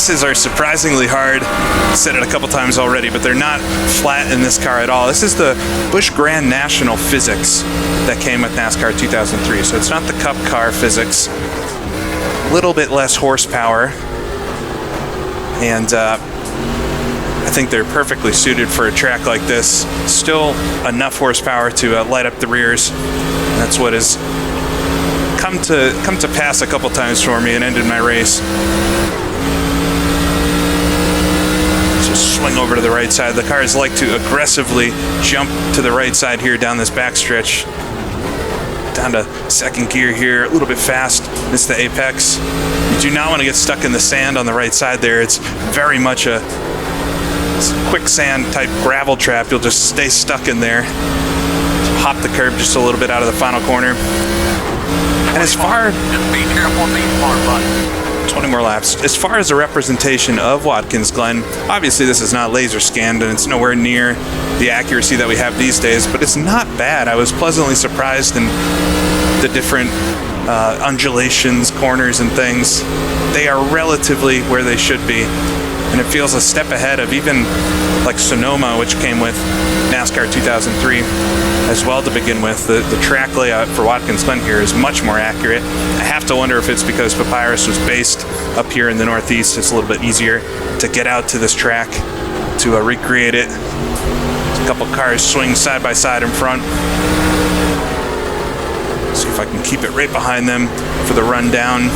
passes are surprisingly hard. I've said it a couple times already, but they're not flat in this car at all. This is the Busch Grand National physics that came with NASCAR 2003, so it's not the Cup car physics. A little bit less horsepower, and I think they're perfectly suited for a track like this. Still enough horsepower to light up the rears. That's what has come to pass a couple times for me and ended my race. So swing over to the right side. The cars like to aggressively jump to the right side here down this backstretch. Down to second gear here, a little bit fast, missed the apex. You do not want to get stuck in the sand on the right side there. It's very much a quicksand type gravel trap. You'll just stay stuck in there. Hop the curb just a little bit out of the final corner. And as far... Just be careful of these far buttons. 20 more laps. As far as a representation of Watkins Glen, obviously this is not laser scanned and it's nowhere near the accuracy that we have these days, but it's not bad. I was pleasantly surprised in the different undulations, corners, and things. They are relatively where they should be, and it feels a step ahead of even like Sonoma, which came with NASCAR 2003 as well to begin with. The track layout for Watkins Glen here is much more accurate. I have to wonder if it's because Papyrus was based up here in the Northeast. It's a little bit easier to get out to this track to recreate it. A couple cars swing side by side in front. See if I can keep it right behind them for the run down.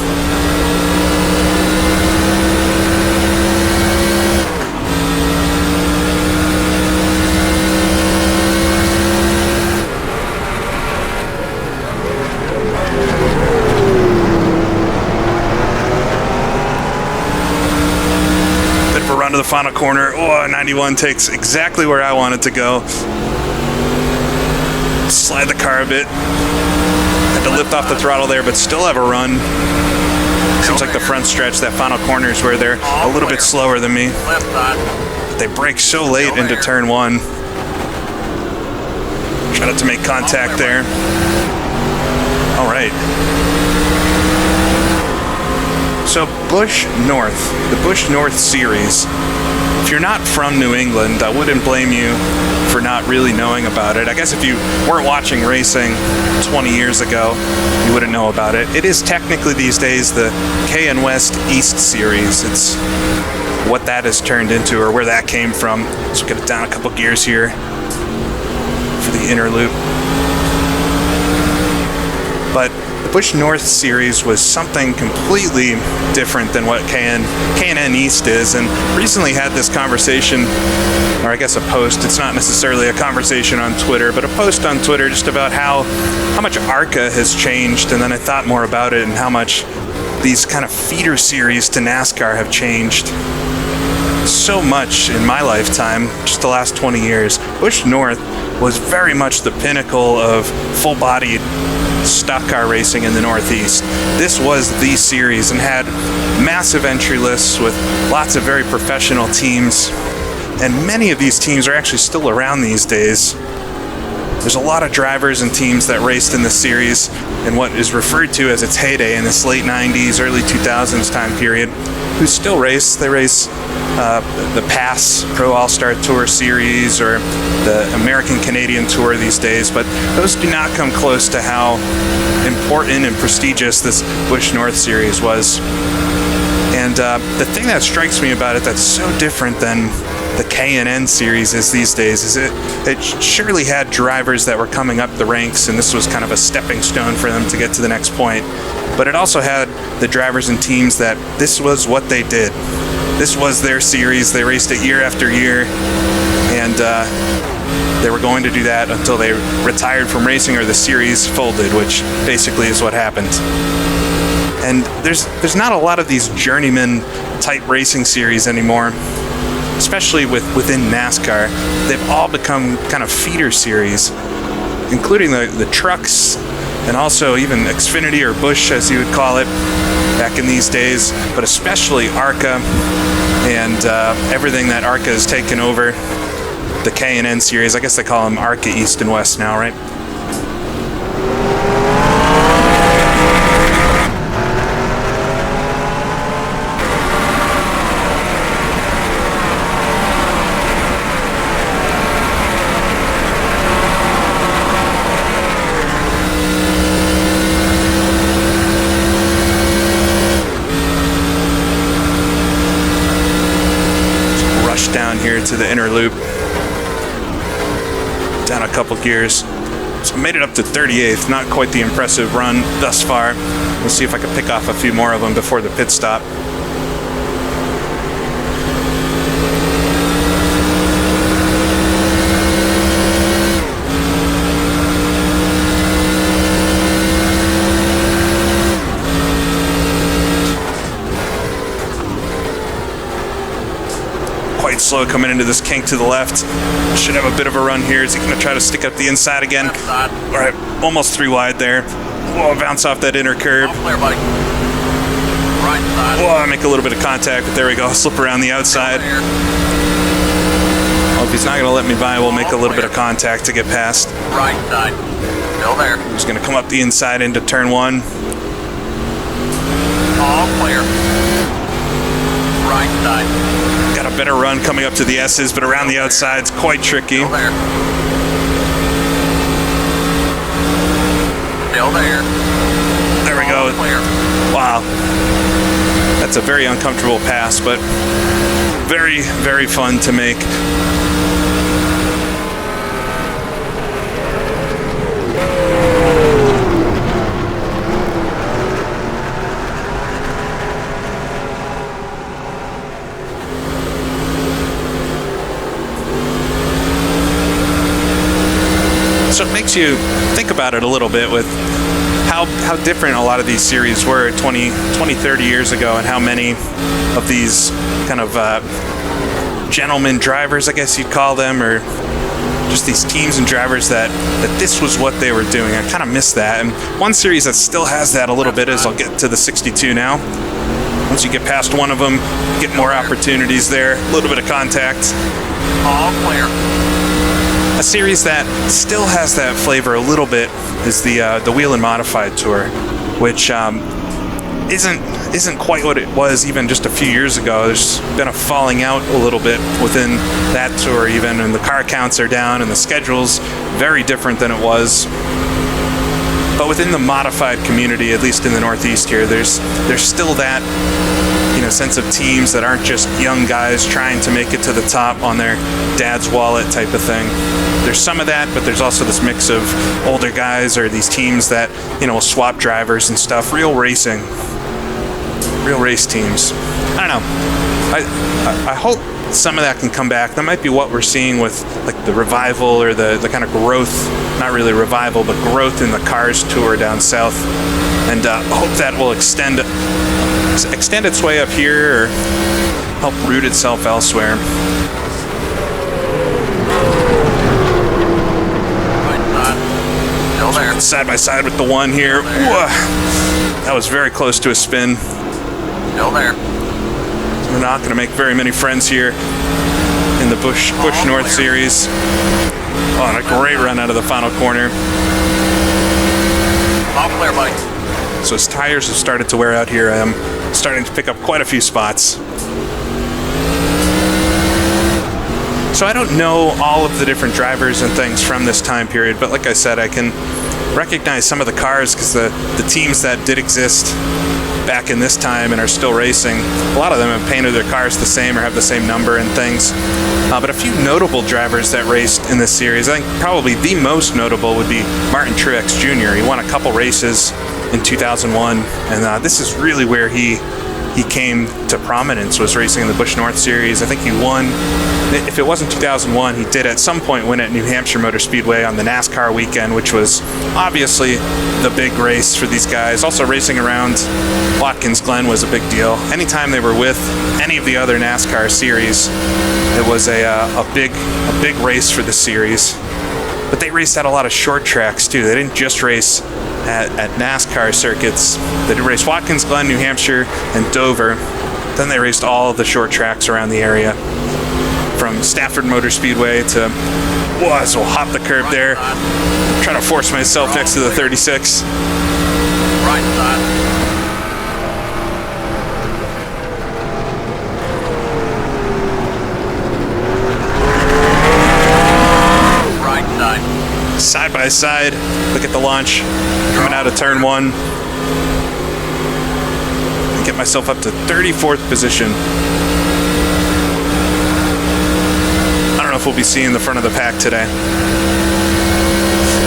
To the final corner. Oh, 91 takes exactly where I want it to go. Slide the car a bit. Had to lift off the throttle there, but still have a run. Seems like the front stretch, that final corner is where they're a little bit slower than me. But they brake so late into turn one. Try not to make contact there. All right. So Busch North, the Busch North series. If you're not from New England, I wouldn't blame you for not really knowing about it. I guess if you weren't watching racing 20 years ago, you wouldn't know about it. It is technically these days the KN West East series. It's what that has turned into, or where that came from. So get it down a couple gears here for the inner loop. But the Busch North series was something completely different than what K&N East is, and recently had this conversation, or I guess a post. It's not necessarily a conversation on Twitter, but a post on Twitter just about how much ARCA has changed, and then I thought more about it and how much these kind of feeder series to NASCAR have changed so much in my lifetime, just the last 20 years. Busch North was very much the pinnacle of full-bodied stock car racing in the Northeast. This was the series and had massive entry lists with lots of very professional teams, and many of these teams are actually still around these days. There's a lot of drivers and teams that raced in this series in what is referred to as its heyday in this late 90s, early 2000s time period, who still race. They race the PASS Pro All-Star Tour Series or the American Canadian Tour these days, but those do not come close to how important and prestigious this Busch North Series was. And the thing that strikes me about it that's so different than the K&N series is these days is it surely had drivers that were coming up the ranks, and this was kind of a stepping stone for them to get to the next point. But it also had the drivers and teams that this was what they did. This was their series. They raced it year after year, and they were going to do that until they retired from racing or the series folded, which basically is what happened. And there's not a lot of these journeyman type racing series anymore, especially within NASCAR. They've all become kind of feeder series, including the trucks, and also even Xfinity or Busch, as you would call it back in these days, but especially ARCA and everything that ARCA has taken over, the K&N series. I guess they call them ARCA East and West now, right? down here to the inner loop. Down a couple gears. So I made it up to 38th. Not quite the impressive run thus far. We'll see if I can pick off a few more of them before the pit stop. Quite slow coming into this kink to the left. Should have a bit of a run here. Is he going to try to stick up the inside again? All right, almost 3 wide there. Whoa, bounce off that inner curb. Clear, buddy. Right side. Whoa, I make a little bit of contact, but there we go. Slip around the outside. Well, if he's not going to let me by, we'll make a little bit of contact to get past. Right side. Still there. He's going to come up the inside into turn 1. All clear. Right side. Got a better run coming up to the S's, but around the outside's quite tricky. Still there. Still there. There we go. Clear. Wow. That's a very uncomfortable pass, but very, very fun to make. So it makes you think about it a little bit with how different a lot of these series were 20, 30 years ago, and how many of these kind of gentleman drivers, I guess you'd call them, or just these teams and drivers that this was what they were doing. I kind of miss that. And one series that still has that a little bit is, I'll get to the 62 now. Once you get past one of them, get more opportunities there, a little bit of contact. All clear. A series that still has that flavor a little bit is the Wheel and Modified Tour, which isn't quite what it was even just a few years ago. There's been a falling out a little bit within that tour even, and the car counts are down, and the schedule's very different than it was. But within the modified community, at least in the Northeast here, there's still that, you know, sense of teams that aren't just young guys trying to make it to the top on their dad's wallet type of thing. There's some of that, but there's also this mix of older guys or these teams that, you know, will swap drivers and stuff. Real racing. Real race teams. I don't know. I hope some of that can come back. That might be what we're seeing with like the revival or the kind of growth, not really revival, but growth in the Cars Tour down south. And I hope that will extend its way up here or help root itself elsewhere. Side by side with the one here. That was very close to a spin. Still there. We're not going to make very many friends here in the Busch North series. Oh, and a great run out of the final corner. All clear, buddy. So his tires have started to wear out here. I'm starting to pick up quite a few spots. So I don't know all of the different drivers and things from this time period, but like I said, I can recognize some of the cars because the teams that did exist back in this time and are still racing, a lot of them have painted their cars the same or have the same number and things. But a few notable drivers that raced in this series, I think probably the most notable would be Martin Truex Jr. He won a couple races in 2001, and this is really where he came to prominence, was racing in the Busch North Series. I think he won, if it wasn't 2001, he did at some point win at New Hampshire Motor Speedway on the NASCAR weekend, which was obviously the big race for these guys. Also racing around Watkins Glen was a big deal. Anytime they were with any of the other NASCAR series, it was a big race for the series. But they raced at a lot of short tracks too. They didn't just race at NASCAR circuits. They raced Watkins Glen, New Hampshire, and Dover. Then they raced all of the short tracks around the area, from Stafford Motor Speedway to, so we'll hop the curb there. Try to force myself next to the 36. Right side. Side by side, look at the launch coming out of turn 1. Get myself up to 34th position. if we'll be seeing the front of the pack today.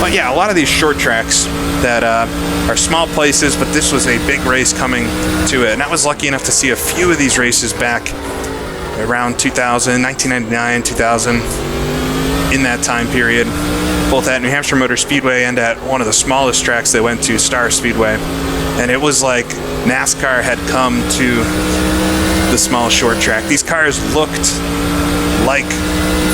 But yeah, a lot of these short tracks that are small places, but this was a big race coming to it. And I was lucky enough to see a few of these races back around 2000, 1999, 2000, in that time period, both at New Hampshire Motor Speedway and at one of the smallest tracks they went to, Star Speedway. And it was like NASCAR had come to the small short track. These cars looked like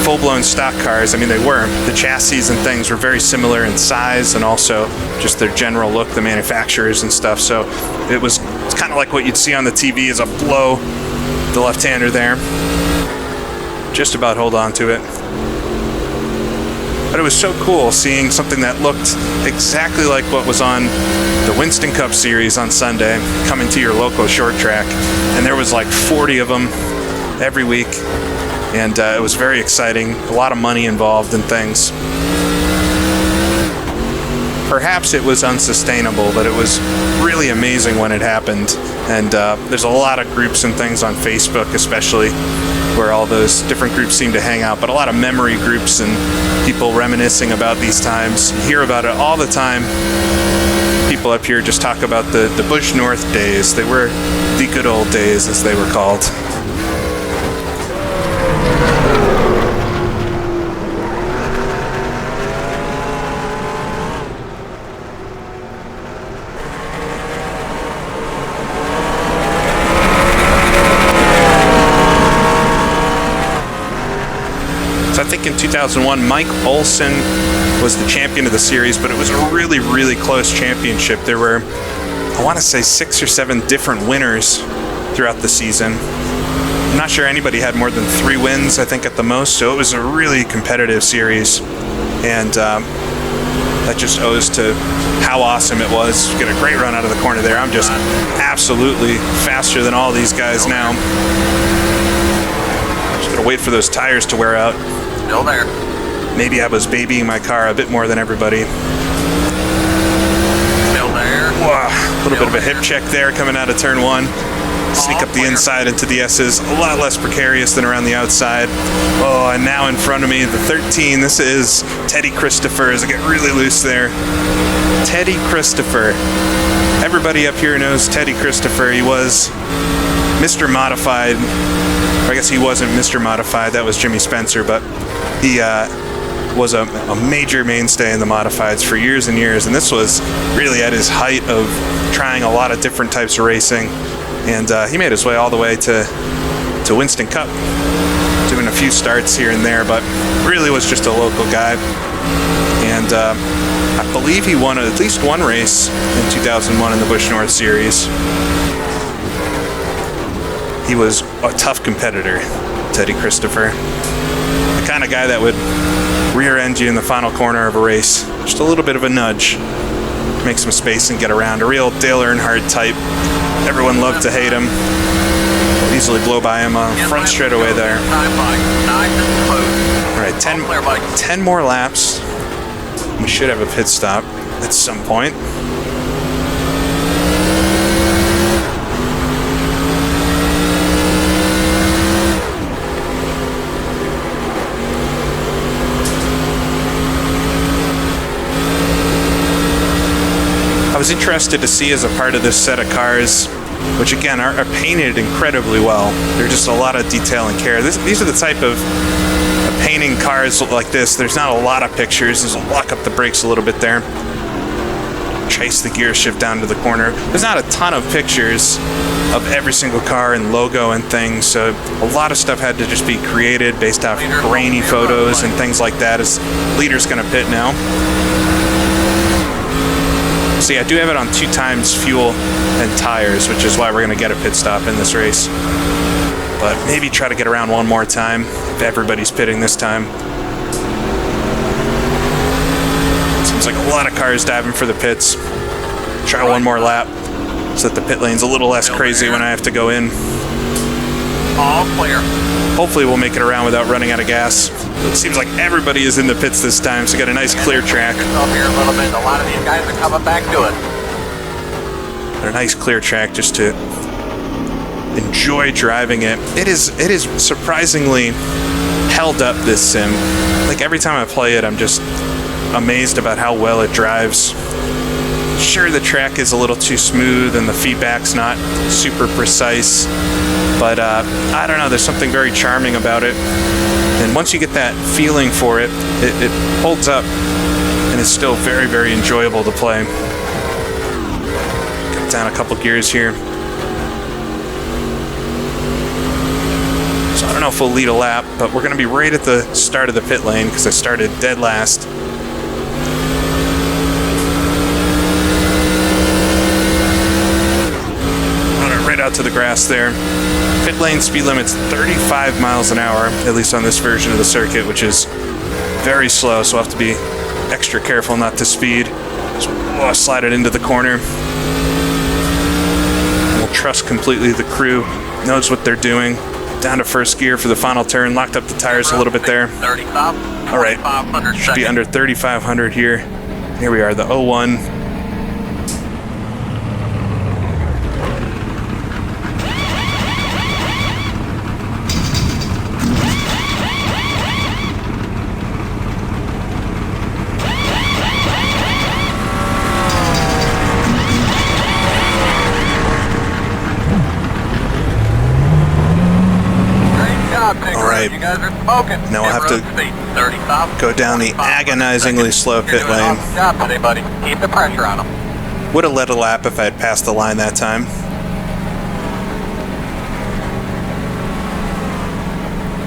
full-blown stock cars. I mean, they were. The chassis and things were very similar in size and also just their general look, the manufacturers and stuff. So it's kind of like what you'd see on the TV as a blow. The left-hander there. Just about hold on to it. But it was so cool seeing something that looked exactly like what was on the Winston Cup Series on Sunday coming to your local short track. And there was like 40 of them every week. And it was very exciting. A lot of money involved and things. Perhaps it was unsustainable, but it was really amazing when it happened. And there's a lot of groups and things on Facebook, especially, where all those different groups seem to hang out. But a lot of memory groups and people reminiscing about these times. You hear about it all the time. People up here just talk about the Busch North days. They were the good old days, as they were called. I think in 2001, Mike Olson was the champion of the series, but it was a really, really close championship. There were, I want to say, 6 or 7 different winners throughout the season. I'm not sure anybody had more than 3 wins, I think, at the most, so it was a really competitive series. And that just owes to how awesome it was. Get a great run out of the corner there. I'm just absolutely faster than all these guys now. Just gotta wait for those tires to wear out. Still there. Maybe I was babying my car a bit more than everybody. Still there. Whoa, a little bit of a hip check there coming out of turn 1. Sneak up the inside into the S's. A lot less precarious than around the outside. Oh, and now in front of me, the 13. This is Teddy Christopher as I get really loose there. Teddy Christopher. Everybody up here knows Teddy Christopher. He was Mr. Modified. I guess he wasn't Mr. Modified. That was Jimmy Spencer, but he was a major mainstay in the modifieds for years and years, and this was really at his height of trying a lot of different types of racing. And he made his way all the way to Winston Cup, doing a few starts here and there, but really was just a local guy. And I believe he won at least one race in 2001 in the Busch North Series. He was a tough competitor, Teddy Christopher. The kind of guy that would rear-end you in the final corner of a race. Just a little bit of a nudge. Make some space and get around. A real Dale Earnhardt type. Everyone loved to hate him. Easily blow by him on front straightaway there. All right, 10 more laps. We should have a pit stop at some point. I was interested to see as a part of this set of cars, which again are painted incredibly well. There's just a lot of detail and care. These are the type of painting cars like this. There's not a lot of pictures. There's a lock up the brakes a little bit there. Chase the gear shift down to the corner. There's not a ton of pictures of every single car and logo and things, so a lot of stuff had to just be created based off grainy photos and things like that as leader's gonna pit now. See, I do have it on 2 times fuel and tires, which is why we're going to get a pit stop in this race. But maybe try to get around one more time if everybody's pitting this time. Seems like a lot of cars diving for the pits. Try one more lap so that the pit lane's a little less crazy when I have to go in. All clear. Hopefully we'll make it around without running out of gas. It seems like everybody is in the pits this time, so we got a nice clear track. Up here a little bit. A lot of these guys are coming back to it. Got a nice clear track just to enjoy driving it. It is surprisingly held up this sim. Like every time I play it, I'm just amazed about how well it drives. Sure, the track is a little too smooth and the feedback's not super precise, but I don't know, there's something very charming about it. And once you get that feeling for it, it holds up and it's still very, very enjoyable to play. Cut down a couple gears here. So I don't know if we'll lead a lap, but we're going to be right at the start of the pit lane because I started dead last. Right out to the grass there. Pit lane speed limit's 35 miles an hour, at least on this version of the circuit, which is very slow, so I'll have to be extra careful not to speed. So I'll slide it into the corner. And we'll trust completely the crew knows what they're doing. Down to first gear for the final turn. Locked up the tires a little bit there. All right, should be under 3,500 here. Here we are, the 01. You guys are smoking. Now we'll have to go down the agonizingly slow pit lane. Job today, buddy. Keep the pressure on them. Would have led a lap if I had passed the line that time.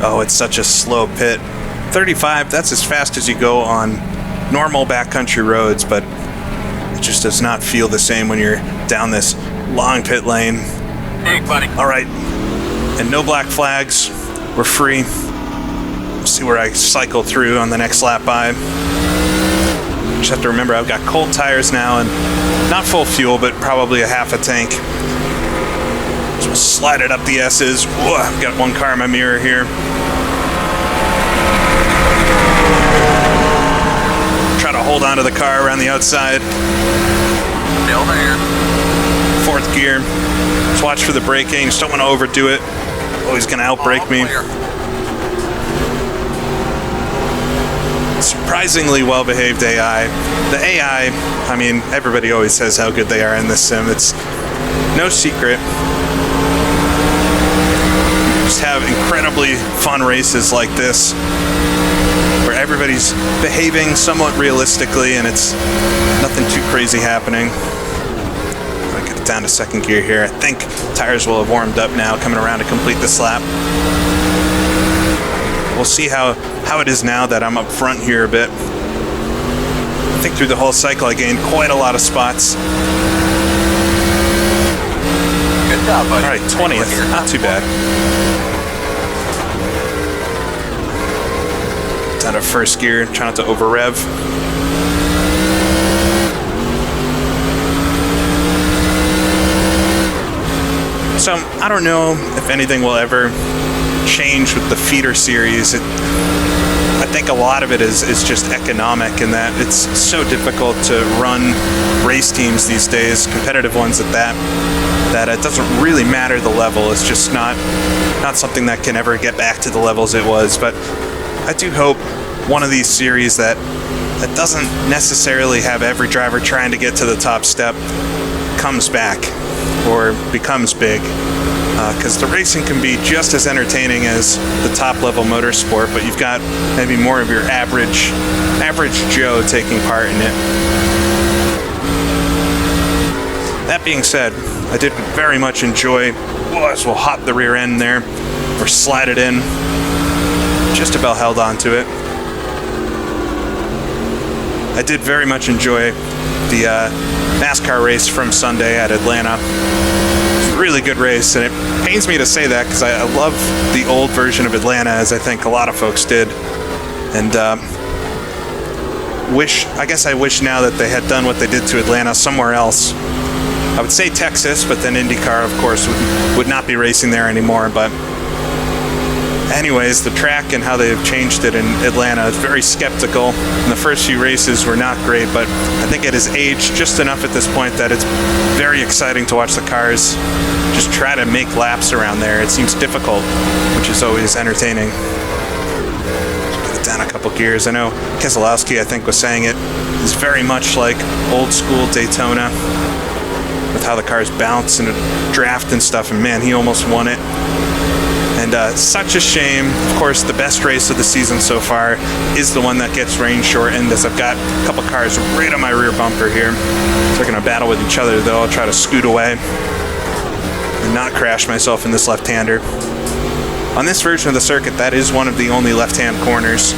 Oh, it's such a slow pit. 35, that's as fast as you go on normal backcountry roads, but it just does not feel the same when you're down this long pit lane. Hey, buddy. All right, and no black flags. We're free. See where I cycle through on the next lap by. Just have to remember I've got cold tires now and not full fuel, but probably a half a tank. So we'll slide it up the S's. Whoa, I've got one car in my mirror here. Try to hold on to the car around the outside. Still there. Fourth gear. Just watch for the braking. Just don't want to overdo it. Oh, he's going to outbrake me. Surprisingly well-behaved AI. The AI, I mean, everybody always says how good they are in this sim. It's no secret. Just have incredibly fun races like this, where everybody's behaving somewhat realistically and it's nothing too crazy happening. Down to second gear here. I think tires will have warmed up now, coming around to complete this lap. We'll see how it is now that I'm up front here a bit. I think through the whole cycle I gained quite a lot of spots. Good job, buddy. All right, 20th, not too bad. Down to first gear, try not to over rev. So I don't know if anything will ever change with the feeder series. I think a lot of it is just economic in that it's so difficult to run race teams these days, competitive ones at that it doesn't really matter the level. It's just not something that can ever get back to the levels it was. But I do hope one of these series that doesn't necessarily have every driver trying to get to the top step comes back or becomes big, because the racing can be just as entertaining as the top level motorsport, but you've got maybe more of your average Joe taking part in it. That being said, I did very much enjoy, as we'll hop the rear end there or slide it in, just about held on to it. I did very much enjoy the NASCAR race from Sunday at Atlanta. It was a really good race, and it pains me to say that because I love the old version of Atlanta, as I think a lot of folks did. And I wish now that they had done what they did to Atlanta somewhere else. I would say Texas, but then IndyCar, of course, would not be racing there anymore. But anyways, the track and how they've changed it in Atlanta is very skeptical. And the first few races were not great, but I think it has aged just enough at this point that it's very exciting to watch the cars just try to make laps around there. It seems difficult, which is always entertaining. Get it down a couple gears. I know Keselowski, I think, was saying it is very much like old school Daytona with how the cars bounce and draft and stuff, and man, he almost won it. And such a shame. Of course, the best race of the season so far is the one that gets rain shortened, as I've got a couple cars right on my rear bumper here. So they're going to battle with each other, though. I'll try to scoot away and not crash myself in this left-hander. On this version of the circuit, that is one of the only left-hand corners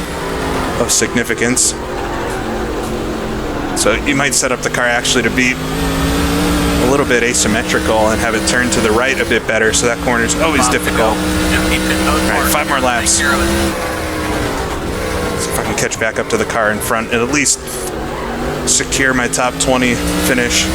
of significance. So you might set up the car actually to be a little bit asymmetrical and have it turn to the right a bit better, so that corner is always difficult. Alright, 5 more laps. See if I can catch back up to the car in front and at least secure my top 20 finish.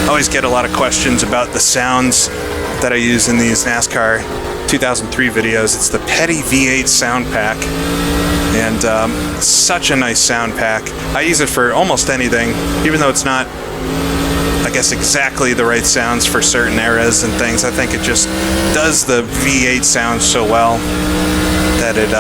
Always get a lot of questions about the sounds that I use in these NASCAR 2003 videos. It's the Petty V8 sound pack, and such a nice sound pack. I use it for almost anything, even though it's not, I guess, exactly the right sounds for certain eras and things. I think it just does the V8 sound so well that it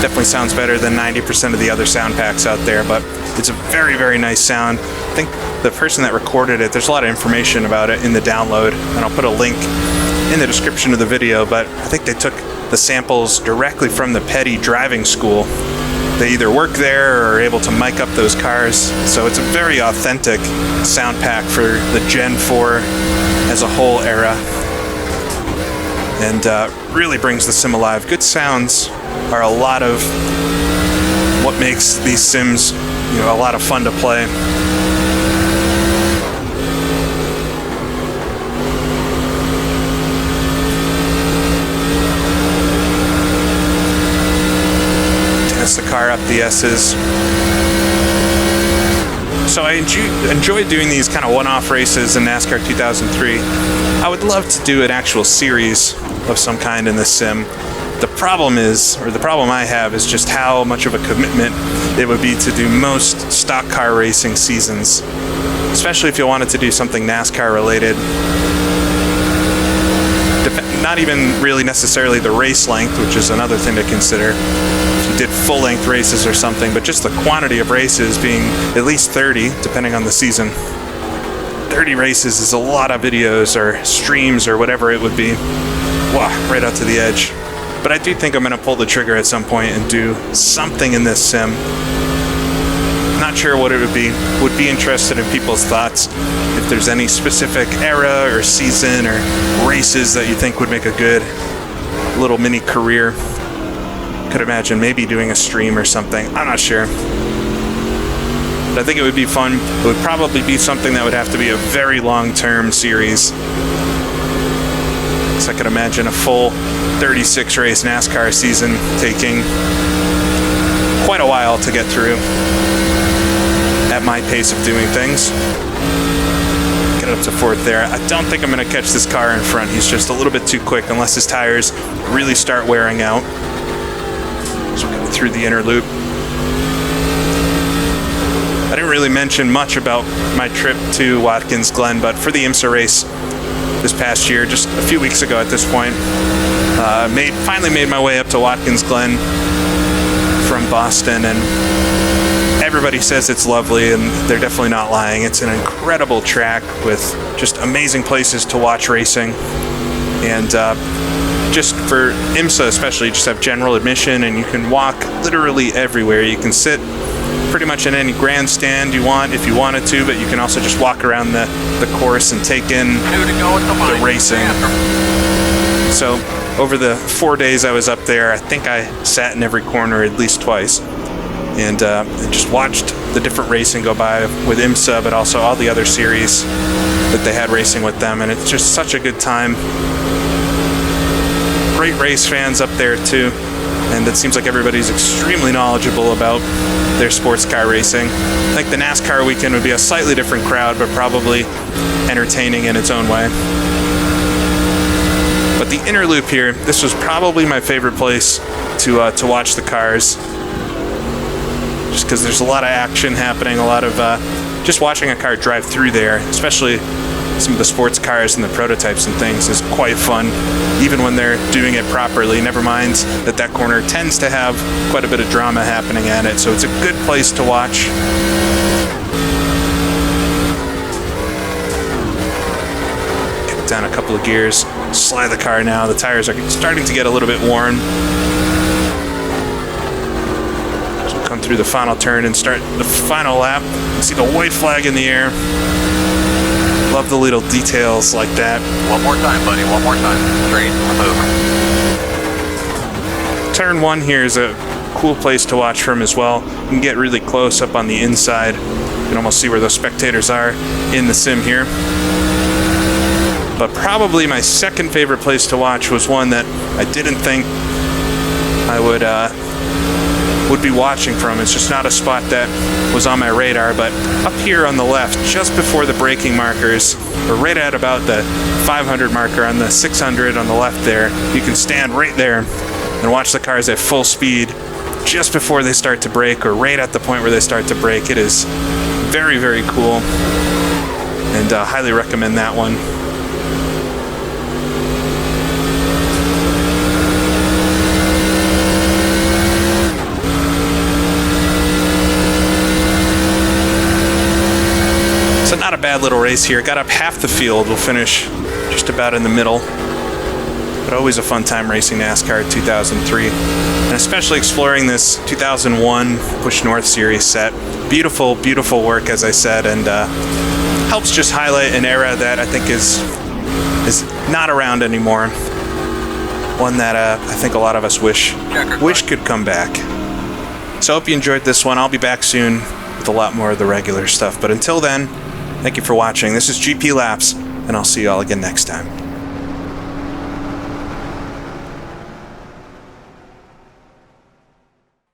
definitely sounds better than 90% of the other sound packs out there, but it's a very, very nice sound. I think the person that recorded it, there's a lot of information about it in the download, and I'll put a link in the description of the video, but I think they took the samples directly from the Petty driving school. They either work there or are able to mic up those cars, so it's a very authentic sound pack for the Gen 4 as a whole era, and really brings the sim alive. Good sounds are a lot of what makes these sims, a lot of fun to play. Dance the car up the S's. So I enjoy doing these kind of one-off races in NASCAR 2003. I would love to do an actual series of some kind in this sim. The problem I have is just how much of a commitment it would be to do most stock car racing seasons, especially if you wanted to do something NASCAR related. Not even really necessarily the race length, which is another thing to consider. If you did full-length races or something, but just the quantity of races being at least 30, depending on the season. 30 races is a lot of videos or streams or whatever it would be. Wow, right out to the edge. But I do think I'm going to pull the trigger at some point and do something in this sim. Not sure what it would be. Would be interested in people's thoughts. If there's any specific era or season or races that you think would make a good little mini career. Could imagine maybe doing a stream or something. I'm not sure. But I think it would be fun. It would probably be something that would have to be a very long-term series. So I could imagine a full 36 race NASCAR season taking quite a while to get through at my pace of doing things. Get up to 4th there. I don't think I'm going to catch this car in front. He's just a little bit too quick unless his tires really start wearing out. So we're going through the inner loop. I didn't really mention much about my trip to Watkins Glen, but for the IMSA race this past year, just a few weeks ago at this point, finally made my way up to Watkins Glen from Boston, and everybody says it's lovely, and they're definitely not lying. It's an incredible track with just amazing places to watch racing, and just for IMSA especially, you just have general admission, and you can walk literally everywhere. You can sit pretty much in any grandstand you want if you wanted to, but you can also just walk around the course and take in the racing. So over the 4 days I was up there, I think I sat in every corner at least twice, and just watched the different racing go by with IMSA, but also all the other series that they had racing with them, and it's just such a good time. Great race fans up there too, and it seems like everybody's extremely knowledgeable about their sports car racing. I think the NASCAR weekend would be a slightly different crowd, but probably entertaining in its own way. But the inner loop here, this was probably my favorite place to watch the cars. Just because there's a lot of action happening, a lot of just watching a car drive through there, especially some of the sports cars and the prototypes and things, is quite fun, even when they're doing it properly. Never mind that that corner tends to have quite a bit of drama happening at it, so it's a good place to watch. Kick down a couple of gears, slide the car now. The tires are starting to get a little bit worn. So we'll come through the final turn and start the final lap. You see the white flag in the air. Love the little details like that. One more time, buddy. One more time. Straight. Move. Turn 1 here is a cool place to watch from as well. You can get really close up on the inside. You can almost see where those spectators are in the sim here. But probably my second favorite place to watch was one that I didn't think I would be watching from. It's just not a spot that was on my radar, but up here on the left, just before the braking markers, or right at about the 500 marker on the 600 on the left there, you can stand right there and watch the cars at full speed just before they start to brake, or right at the point where they start to brake. It is very, very cool, and highly recommend that one. So not a bad little race here. Got up half the field. We'll finish just about in the middle. But always a fun time racing NASCAR 2003. And especially exploring this 2001 Busch North Series set. Beautiful, beautiful work, as I said, and helps just highlight an era that I think is not around anymore. One that I think a lot of us wish could come back. So I hope you enjoyed this one. I'll be back soon with a lot more of the regular stuff. But until then, thank you for watching. This is GP Laps, and I'll see you all again next time.